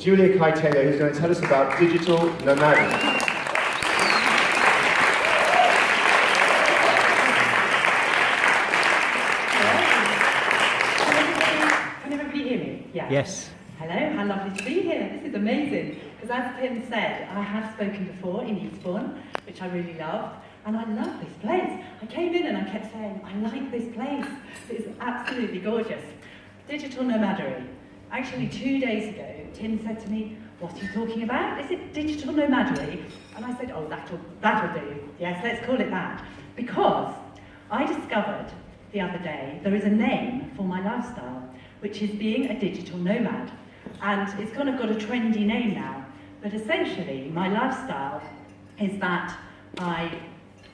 Julia Kai-Taylor, who's going to tell us about digital nomading. Yes. Hello, how lovely to be here. This is amazing. Because as Tim said, I have spoken before in Eastbourne, which I really loved, and I love this place. I came in and I kept saying, I like this place. It's absolutely gorgeous. Digital nomadery. Actually, 2 days ago, Tim said to me, what are you talking about? Is it digital nomadery? And I said, oh, that'll do. Yes, let's call it that. Because I discovered the other day there is a name for my lifestyle, which is being a digital nomad. And it's kind of got a trendy name now. But essentially, my lifestyle is that I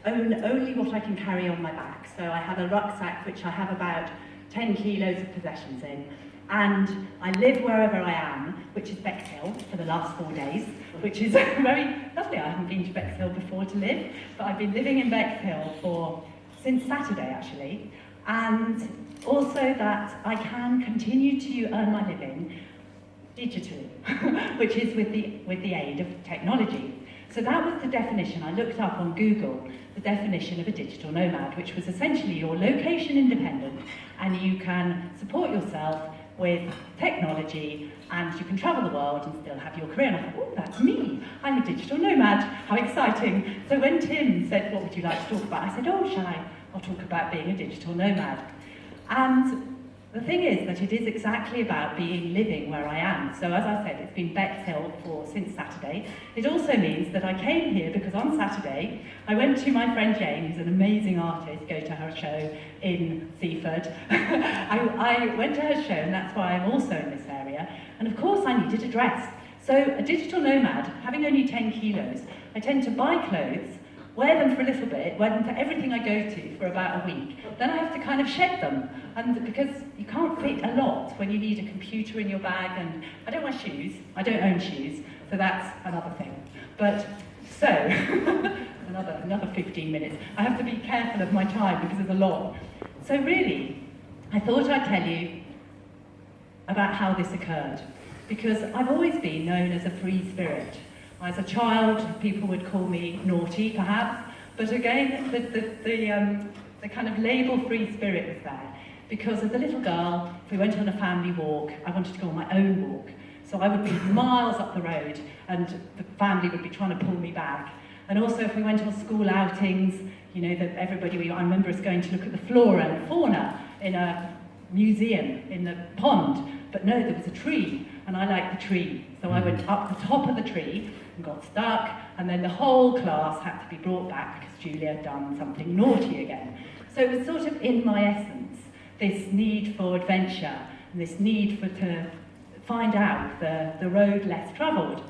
own only what I can carry on my back. So I have a rucksack which I have about 10 kilos of possessions in. And I live wherever I am, which is Bexhill for the last 4 days, which is very lovely. I haven't been to Bexhill before to live, but I've been living in Bexhill since Saturday actually. And also that I can continue to earn my living digitally, which is with the aid of technology. So that was the definition. I looked up on Google the definition of a digital nomad, which was essentially you're location independent and you can support yourself with technology and you can travel the world and still have your career. And I thought, oh, that's me. I'm a digital nomad. How exciting. So when Tim said, what would you like to talk about? I said, oh, I'll talk about being a digital nomad. And the thing is that it is exactly about living where I am. So as I said, it's been Bexhill since Saturday. It also means that I came here because on Saturday, I went to my friend Jane, who's an amazing artist, go to her show in Seaford. I went to her show, and that's why I'm also in this area. And of course, I needed a dress. So a digital nomad, having only 10 kilos, I tend to buy clothes, wear them for a little bit, wear them for everything I go to for about a week. Then I have to kind of shed them. And because you can't fit a lot when you need a computer in your bag, and I don't wear shoes, I don't own shoes, so that's another thing. But, so, another 15 minutes. I have to be careful of my time because there's a lot. So really, I thought I'd tell you about how this occurred. Because I've always been known as a free spirit. As a child, people would call me naughty, perhaps, but again, the kind of label free spirit was there. Because as a little girl, if we went on a family walk, I wanted to go on my own walk. So I would be miles up the road, and the family would be trying to pull me back. And also, if we went on school outings, you know, that I remember us going to look at the flora and fauna in a museum in the pond, but no, there was a tree, and I liked the tree. So I went up the top of the tree and got stuck, and then the whole class had to be brought back because Julia had done something naughty again. So it was sort of in my essence, this need for adventure, and this need to find out the road less travelled.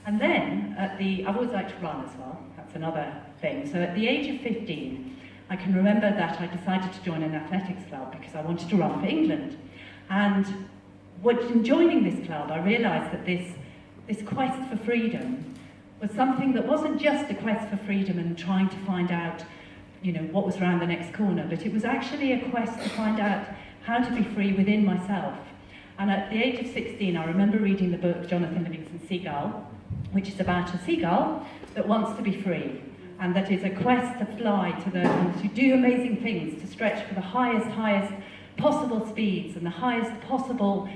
And then, I've always liked to run as well, that's another thing. So at the age of 15, I can remember that I decided to join an athletics club because I wanted to run for England. And in joining this club, I realised that this quest for freedom was something that wasn't just a quest for freedom and trying to find out, you know, what was around the next corner, but it was actually a quest to find out how to be free within myself. And at the age of 16, I remember reading the book Jonathan Livingston's Seagull, which is about a seagull that wants to be free, and that is a quest to fly to do amazing things, to stretch for the highest possible speeds and the highest possible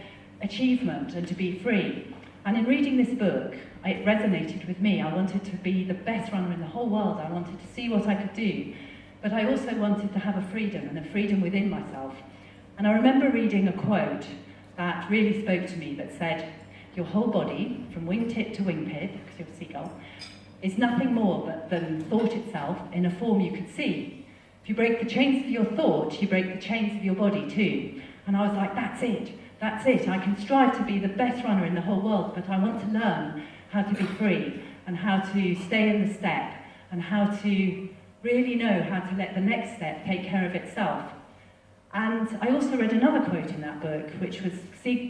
achievement, and to be free. And in reading this book, it resonated with me. I wanted to be the best runner in the whole world. I wanted to see what I could do. But I also wanted to have a freedom, and a freedom within myself. And I remember reading a quote that really spoke to me that said, your whole body, from wingtip to wingtip, because you're a seagull, is nothing more than thought itself in a form you could see. If you break the chains of your thought, you break the chains of your body too. And I was like, that's it. I can strive to be the best runner in the whole world, but I want to learn how to be free and how to stay in the step and how to really know how to let the next step take care of itself. And I also read another quote in that book, which was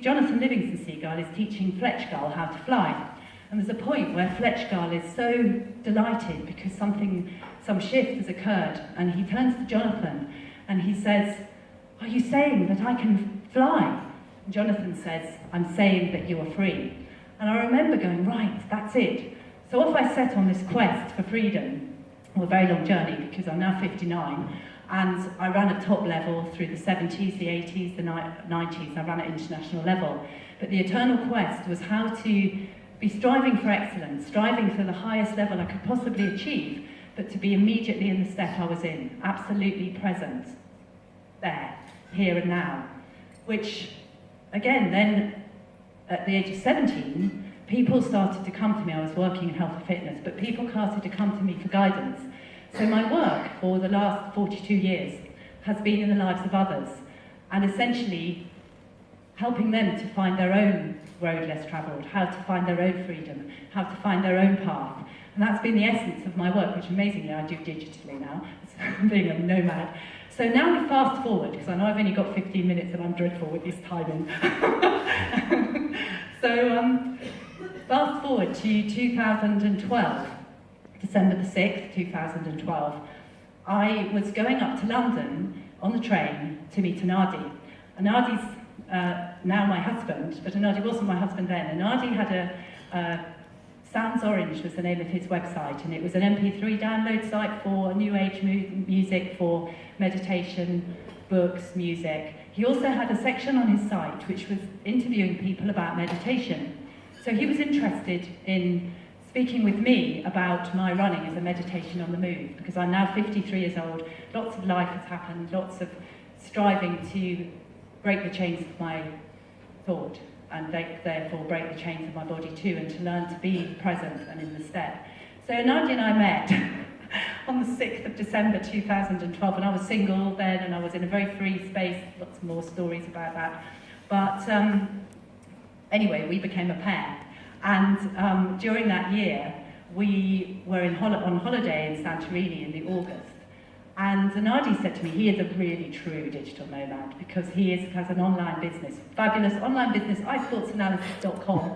Jonathan Livingston's Seagull is teaching Fletchgull how to fly. And there's a point where Fletchgull is so delighted because some shift has occurred, and he turns to Jonathan and he says, are you saying that I can fly? And Jonathan says, I'm saying that you are free. And I remember going, right, that's it. So off I set on this quest for freedom, a very long journey because I'm now 59, and I ran at top level through the 70s, the 80s, the 90s. I ran at international level. But the eternal quest was how to be striving for excellence, striving for the highest level I could possibly achieve, but to be immediately in the step I was in, absolutely present, there, here and now. Which, again, then at the age of 17, people started to come to me. I was working in health and fitness, but people started to come to me for guidance. So my work for the last 42 years has been in the lives of others, and essentially helping them to find their own road less travelled, how to find their own freedom, how to find their own path. And that's been the essence of my work, which amazingly I do digitally now, being a nomad. So now we fast forward, because I know I've only got 15 minutes and I'm dreadful with this timing. So fast forward to 2012, December the 6th, 2012. I was going up to London on the train to meet Anadi. Anadi's now my husband, but Anadi wasn't my husband then. Anadi had a Sounds Orange was the name of his website, and it was an MP3 download site for new age music, for meditation, books, music. He also had a section on his site which was interviewing people about meditation. So he was interested in speaking with me about my running as a meditation on the move, because I'm now 53 years old, lots of life has happened, lots of striving to break the chains of my thought, and therefore break the chains of my body too, and to learn to be present and in the step. So Nadia and I met on the 6th of December 2012, and I was single then, and I was in a very free space, lots more stories about that. But anyway, we became a pair. And during that year, we were on holiday in Santorini in the August. And Zanardi said to me, he is a really true digital nomad because he has an online business, fabulous online business, iSportsAnalysis.com.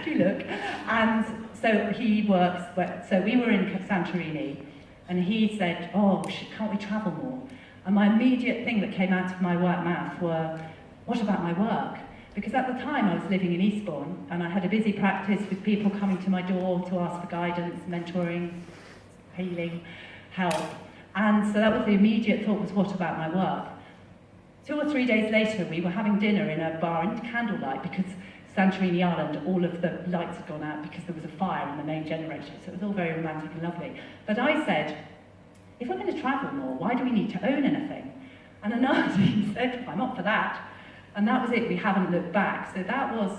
Do look. And so he works, so we were in Santorini, and he said, oh, can't we travel more? And my immediate thing that came out of my mouth were, what about my work? Because at the time I was living in Eastbourne, and I had a busy practice with people coming to my door to ask for guidance, mentoring, healing, help. And so that was the immediate thought, was what about my work? 2 or 3 days later, we were having dinner in a bar in candlelight because Santorini Island, all of the lights had gone out because there was a fire in the main generator. So it was all very romantic and lovely. But I said, if we're going to travel more, why do we need to own anything? And Anandi said, I'm up for that. And that was it, we haven't looked back. So that was,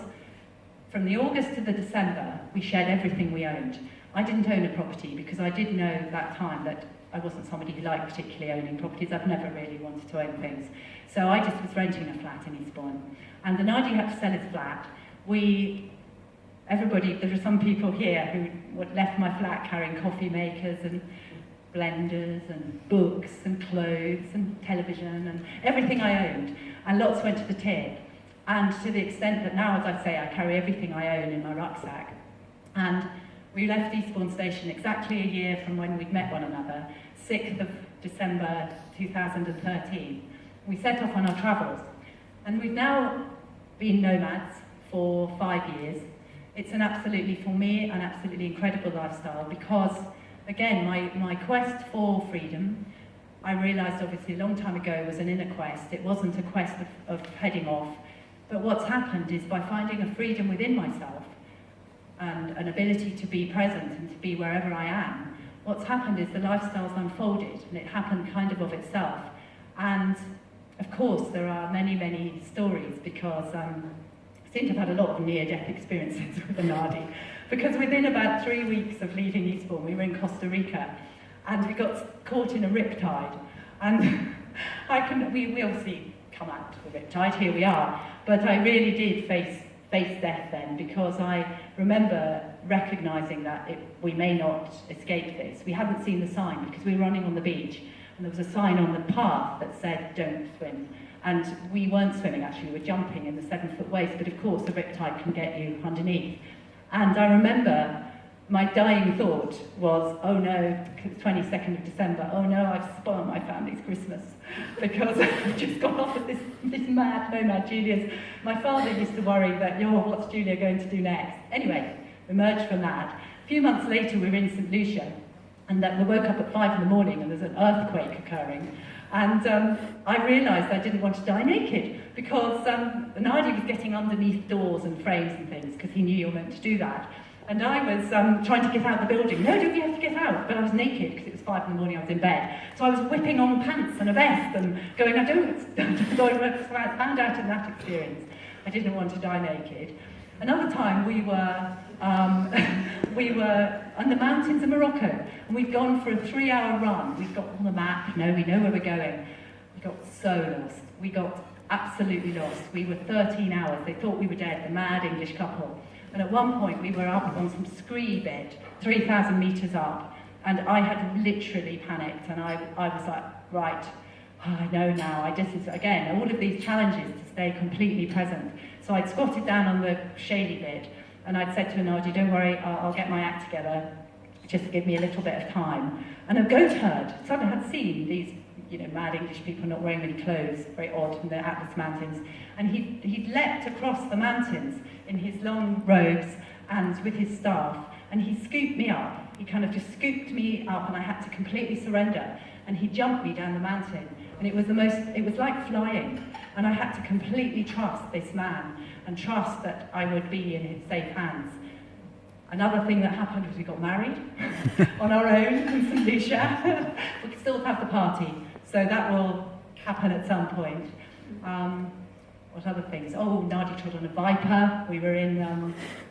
from the August to the December, we shared everything we owned. I didn't own a property because I did know at that time that I wasn't somebody who liked particularly owning properties. I've never really wanted to own things. So I just was renting a flat in Eastbourne. And the night he had to sell his flat, everybody, there are some people here who left my flat carrying coffee makers and blenders and books and clothes and television and everything I owned. And lots went to the tip. And to the extent that now, as I say, I carry everything I own in my rucksack. And we left Eastbourne Station exactly a year from when we'd met one another, 6th of December 2013. We set off on our travels. And we've now been nomads for 5 years. It's for me, an absolutely incredible lifestyle because, again, my quest for freedom, I realised obviously a long time ago was an inner quest. It wasn't a quest of heading off. But what's happened is by finding a freedom within myself, and an ability to be present and to be wherever I am, what's happened is the lifestyle's unfolded, and it happened kind of itself. And of course, there are many, many stories because I seem to have had a lot of near-death experiences with Anadi. Because within about 3 weeks of leaving Eastbourne, we were in Costa Rica, and we got caught in a riptide. And we obviously come out of the riptide, here we are, but I really did face death then, because I remember recognising that we may not escape this. We hadn't seen the sign because we were running on the beach, and there was a sign on the path that said, don't swim. And we weren't swimming actually, we were jumping in the 7-foot waves, but of course the riptide can get you underneath. And I remember my dying thought was, oh no, 22nd of December, oh no, I've spoiled my family's Christmas because I've just got off with this mad nomad Julia's. My father used to worry that, what's Julia going to do next? Anyway, we emerged from that. A few months later, we were in St. Lucia, and we woke up at 5 in the morning and there's an earthquake occurring. And I realised I didn't want to die naked because Nadi was getting underneath doors and frames and things because he knew you were meant to do that. And I was trying to get out the building. No, don't you have to get out? But I was naked because it was 5 in the morning, I was in bed. So I was whipping on pants and a vest and going, I don't so I found out in that experience I didn't want to die naked. Another time we were on the mountains of Morocco and we'd gone for a 3-hour run. We've got on the map, we know where we're going. We got so lost. We got absolutely lost. We were 13 hours. They thought we were dead, the mad English couple. And at one point we were up on some scree bed, 3,000 metres up, and I had literally panicked and I was like, right, I know now, this is, again, all of these challenges to stay completely present. So I'd squatted down on the shady bit and I'd said to Anadi, don't worry, I'll get my act together, just give me a little bit of time. And a goat herd, suddenly had seen these mad English people not wearing any clothes, very odd in the Atlas Mountains, and he'd leapt across the mountains in his long robes and with his staff, and he scooped me up. He kind of just scooped me up and I had to completely surrender, and he jumped me down the mountain, and it was like flying, and I had to completely trust this man and trust that I would be in his safe hands. Another thing that happened was we got married on our own in St. Lucia. We could still have the party, so that will happen at some point. What other things? Oh, Nadi trod on a viper. We were in,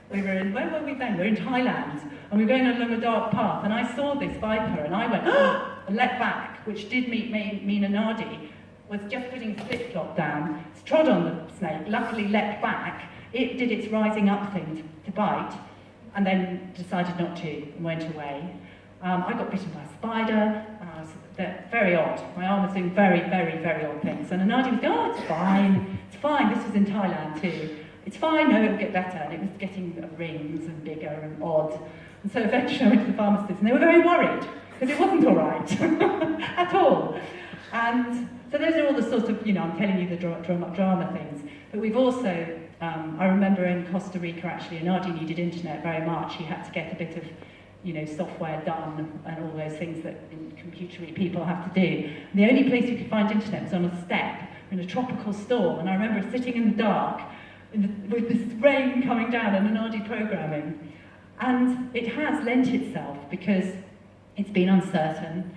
where were we then? We were in Thailand, and we were going along a dark path, and I saw this viper, and I went, and leapt back, which did mean Nadi was just putting his flip-flop down, trod on the snake, luckily leapt back. It did its rising up thing to bite, and then decided not to, and went away. I got bitten by a spider. Very odd. My arm was doing very, very, very odd things. And Anadi was going, oh, it's fine. This was in Thailand too. It's fine, no, it'll get better. And it was getting rings and bigger and odd. And so eventually I went to the pharmacist and they were very worried because it wasn't all right at all. And so those are all the sort of, I'm telling you the drama things. But we've also, I remember in Costa Rica actually, Anadi needed internet very much. He had to get a bit of software done and all those things that computery people have to do. And the only place you could find internet was on a step in a tropical storm. And I remember sitting in the dark with this rain coming down and Anadi programming. And it has lent itself, because it's been uncertain,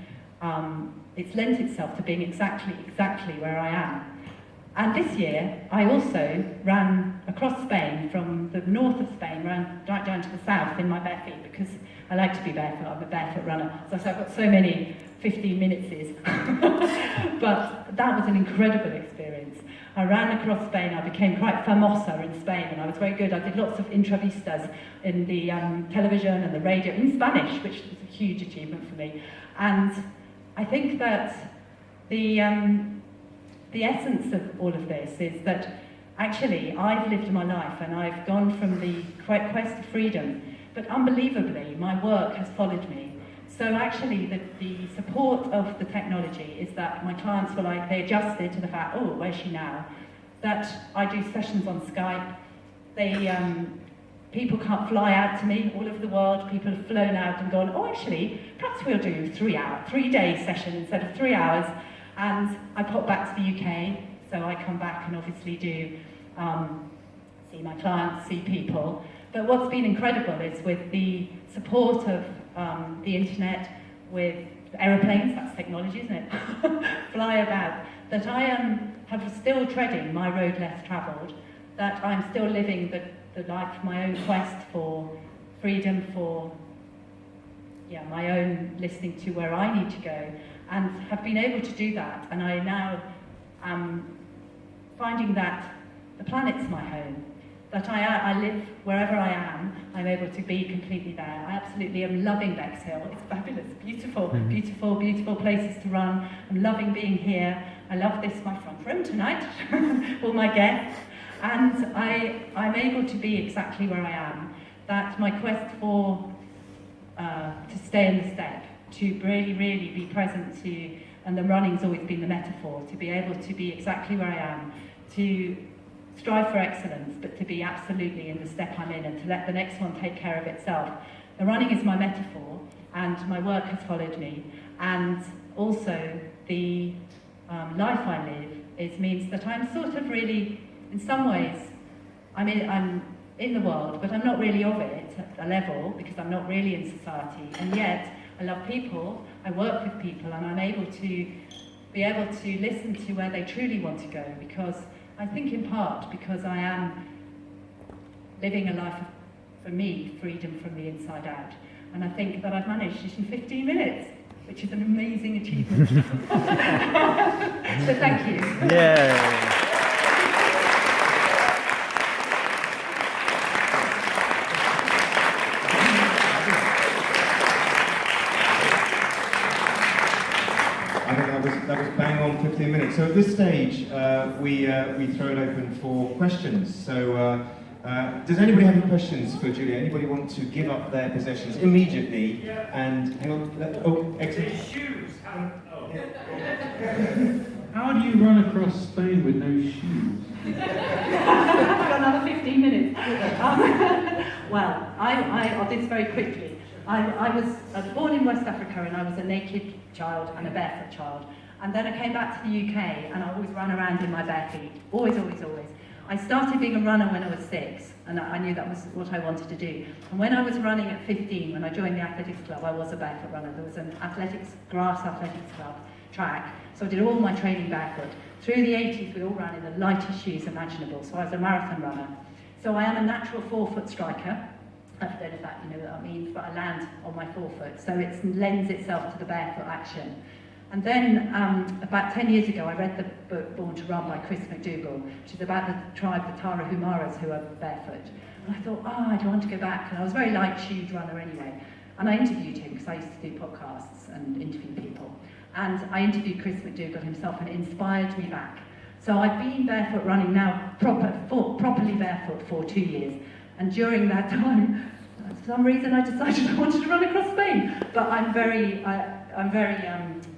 it's lent itself to being exactly where I am. And this year, I also ran across Spain, from the north of Spain, ran right down to the south in my bare feet, because I like to be barefoot. I'm a barefoot runner. So I've got so many 15-minuteses. But that was an incredible experience. I ran across Spain. I became quite famosa in Spain, and I was very good. I did lots of entrevistas in the television and the radio in Spanish, which was a huge achievement for me. And I think that the essence of all of this is that actually I've lived my life and I've gone from the quest of freedom, but unbelievably my work has followed me. So actually the support of the technology is that my clients were like, they adjusted to the fact, oh, where's she now? That I do sessions on Skype. People can't fly out to me all over the world. People have flown out and gone, oh, actually, perhaps we'll do 3-day session instead of 3 hours. And I pop back to the UK, so I come back and obviously do see my clients, see people. But what's been incredible is with the support of the internet, with aeroplanes, that's technology, isn't it? Fly about, that I have still treading my road less travelled, that I'm still living the life, my own quest for freedom, for my own listening to where I need to go, and have been able to do that. And I now am finding that the planet's my home, that I live wherever I am. I'm able to be completely there. I absolutely am loving Bexhill. It's fabulous, beautiful, beautiful, beautiful places to run. I'm loving being here. I love this, my front room tonight, all my guests. And I'm able to be exactly where I am. That my quest for to stay in the step, to really, really be present to, and the running's always been the metaphor, to be able to be exactly where I am, to strive for excellence, but to be absolutely in the step I'm in and to let the next one take care of itself. The running is my metaphor, and my work has followed me, and also the life I live means that I'm sort of really, in some ways, I'm in the world, but I'm not really of it at a level, because I'm not really in society, and yet I love people, I work with people, and I'm able to be able to listen to where they truly want to go, because I think in part because I am living a life of, for me, freedom from the inside out. And I think that I've managed it in 15 minutes, which is an amazing achievement. So thank you. Yeah. I think that was bang on 15 minutes. So at this stage, we throw it open for questions. So does anybody have any questions for Julia? Anybody want to give up their possessions immediately? And hang on. Oh, excellent. Shoes. How do you run across Spain with no shoes? I've got another 15 minutes. Well, I'll do this very quickly. I was born in West Africa, and I was a naked child and a barefoot child. And then I came back to the UK, and I always ran around in my bare feet. Always, always, always. I started being a runner when I was 6, and I knew that was what I wanted to do. And when I was running at 15, when I joined the athletics club, I was a barefoot runner. There was an grass athletics club track, so I did all my training barefoot. Through the 80s, we all ran in the lightest shoes imaginable, so I was a marathon runner. So I am a natural 4-foot striker. I don't know if that, you know what that means, but I land on my 4-foot, so it lends itself to the barefoot action. And then, about 10 years ago, I read the book Born to Run by Chris McDougall, which is about the tribe, the Tarahumaras, who are barefoot. And I thought, I don't want to go back. And I was a very light shoes runner anyway. And I interviewed him, because I used to do podcasts and interview people. And I interviewed Chris McDougall himself, and it inspired me back. So I've been barefoot running now, properly barefoot for 2 years. And during that time, for some reason, I decided I wanted to run across Spain. But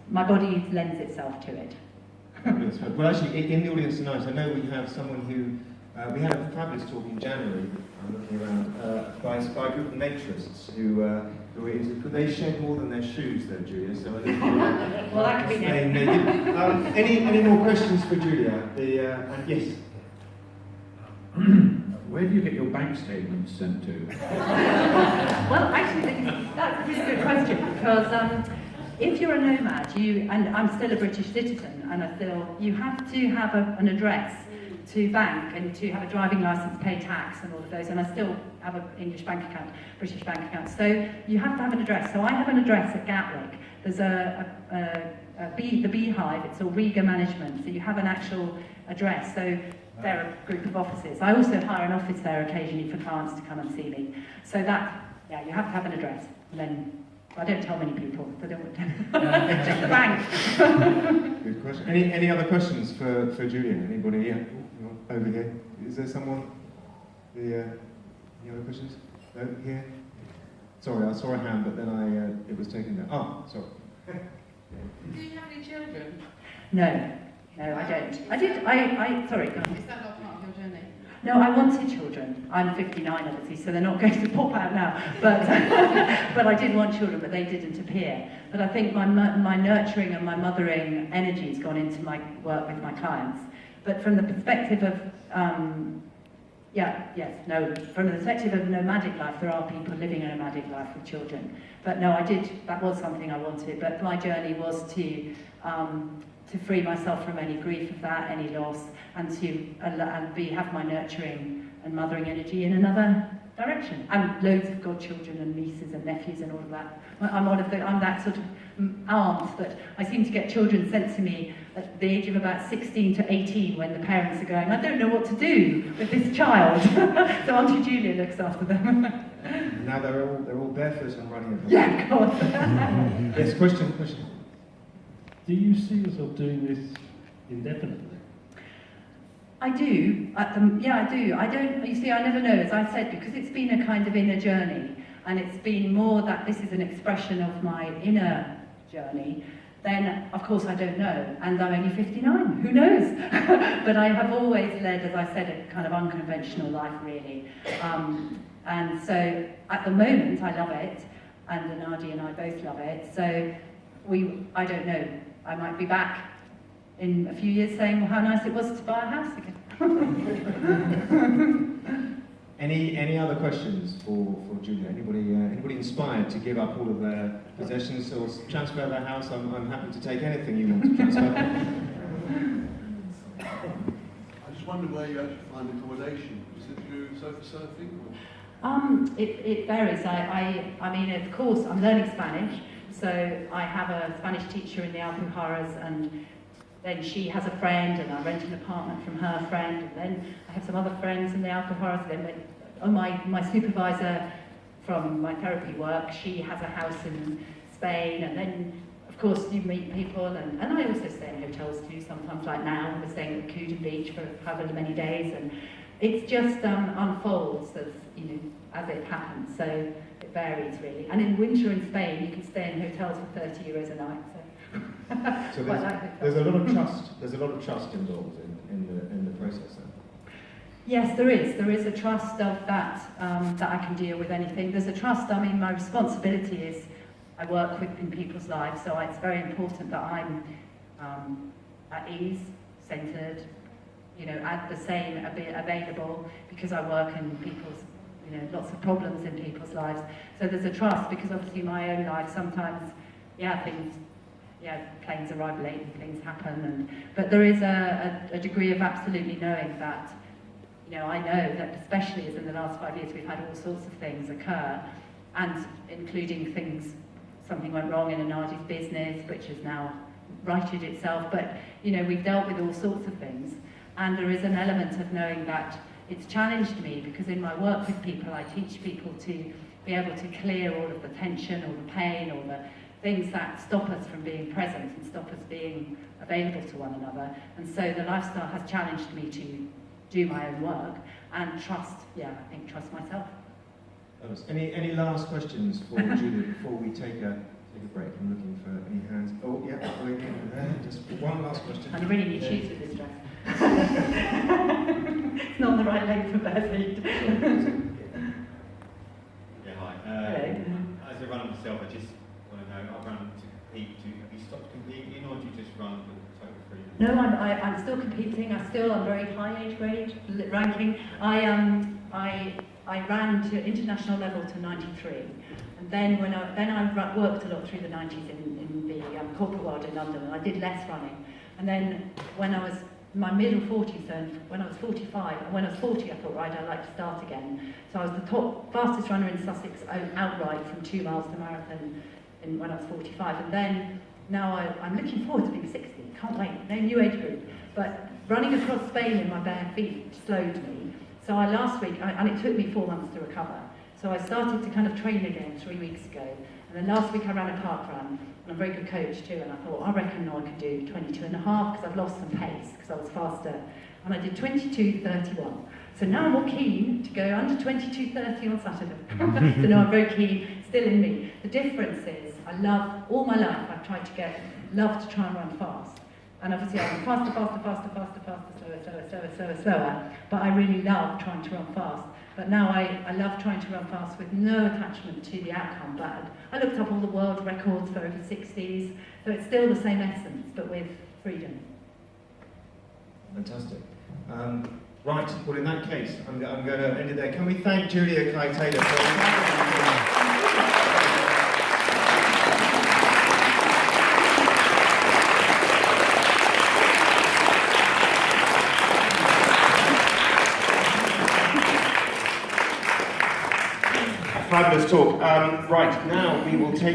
my body lends itself to it. Well, actually, in the audience tonight, I know we have someone who, we had a fabulous talk in January, I'm looking around, by a group of naturists who were into, could they shed more than their shoes though, Julia? So I think well, that could be good. Any more questions for Julia? And yes. Where do you get your bank statements sent to? Well, actually, that's a really good question, because if you're a nomad, and I'm still a British citizen, and you have to have an address to bank, and to have a driving licence, pay tax, and all of those, and I still have an English bank account, British bank account, so you have to have an address. So I have an address at Gatwick. There's the Beehive, it's Auriga Management, so you have an actual address. So they're a group of offices. I also hire an office there occasionally for clients to come and see me. So that, yeah, you have to have an address. And then, I don't tell many people, so I don't want to. Just the bank. Good question. Any other questions for Julia? Anybody here? Over here. Is there someone? Any other questions? No, here? Sorry, I saw a hand, but then it was taken down. Oh, sorry. Do you have any children? No, I don't. Sorry, go on. Is that not part of your journey? No, I wanted children. I'm 59, obviously, so they're not going to pop out now. But but I did want children, but they didn't appear. But I think my nurturing and my mothering energy has gone into my work with my clients. But from the perspective of from the perspective of nomadic life, there are people living a nomadic life with children. But no, that was something I wanted. But my journey was to free myself from any grief of that, any loss, and to have my nurturing and mothering energy in another direction. And loads of godchildren and nieces and nephews and all of that. I'm that sort of aunt that I seem to get children sent to me at the age of about 16 to 18 when the parents are going, I don't know what to do with this child. So Auntie Julia looks after them. Now they're all barefoot and running. Yeah, of course. Yes, question. Do you see yourself doing this indefinitely? I do. I do. I don't. You see, I never know, as I said, because it's been a kind of inner journey. and it's been more that this is an expression of my inner journey, then of course I don't know, and I'm only 59, who knows? But I have always led, as I said, a kind of unconventional life really. And so at the moment I love it, and Anadi and I both love it, so I don't know, I might be back in a few years saying how nice it was to buy a house again. Any other questions for Julia? Anybody inspired to give up all of their possessions or transfer their house? I'm happy to take anything you want to transfer. I just wondered where you actually find accommodation. Is it through sofa surfing? Or? It varies. I mean, of course, I'm learning Spanish, so I have a Spanish teacher in the Alpujarras, and then she has a friend, and I rent an apartment from her friend, and then I have some other friends in the Alpujarras. Then my supervisor from my therapy work, she has a house in Spain, and then of course you meet people, and I also stay in hotels too sometimes. Like now, we're staying at Cuda Beach for however many days, and it's just unfolds as as it happens. So it varies really. And in winter in Spain, you can stay in hotels for 30 euros a night. So there's a lot of trust. There's a lot of trust involved in the process. Then. Yes, there is. There is a trust of that that I can deal with anything. There's a trust. I mean, my responsibility is I work in people's lives, so it's very important that I'm at ease, centred, at the same, available, because I work in people's, lots of problems in people's lives. So there's a trust, because obviously my own life sometimes, planes arrive late and things happen, but there is a degree of absolutely knowing that, I know that especially as in the last 5 years we've had all sorts of things occur, and including things, something went wrong in Anadi's business, which has now righted itself, but we've dealt with all sorts of things, and there is an element of knowing that it's challenged me, because in my work with people I teach people to be able to clear all of the tension, all the pain, all the things that stop us from being present and stop us being available to one another. And so the lifestyle has challenged me to do my own work and trust myself. Any last questions for Julia before we take a break? I'm looking for any hands. Oh yeah, wait in there. Just one last question. I really need shoes with this dress. It's not the right length for bare feet. Yeah, hi. Hello. As a runner myself, I just want to know, I run to compete. Have you stopped competing, or do you just run with total freedom? No, I'm still competing. I'm very high age grade ranking. I ran to international level to 93, and then I worked a lot through the 90s in the corporate world in London, and I did less running. And then when I was in my middle 40s, and when I was 45, and when I was 40, I thought, right, I'd like to start again. So I was the fastest runner in Sussex outright from 2 miles to marathon when I was 45, and then now I'm looking forward to being 60. Can't wait. No new age group, but running across Spain in my bare feet slowed me. So last week, and it took me 4 months to recover. So I started to kind of train again 3 weeks ago. And then last week I ran a park run, and I'm a very good coach too, and I thought, I reckon I could do 22 and a half, because I've lost some pace, because I was faster. And I did 22:31. So now I'm all keen to go under 22:30 on Saturday. So now I'm very keen, still in me. The difference is, all my life I've tried to love to try and run fast. And obviously I run faster, slower. But I really love trying to run fast. But now I love trying to run fast with no attachment to the outcome. But I looked up all the world records for over 60s. So it's still the same essence, but with freedom. Fantastic. Right, well in that case, I'm going to end it there. Can we thank Julia Kai-Taylor for... Fabulous talk. Right, now we will take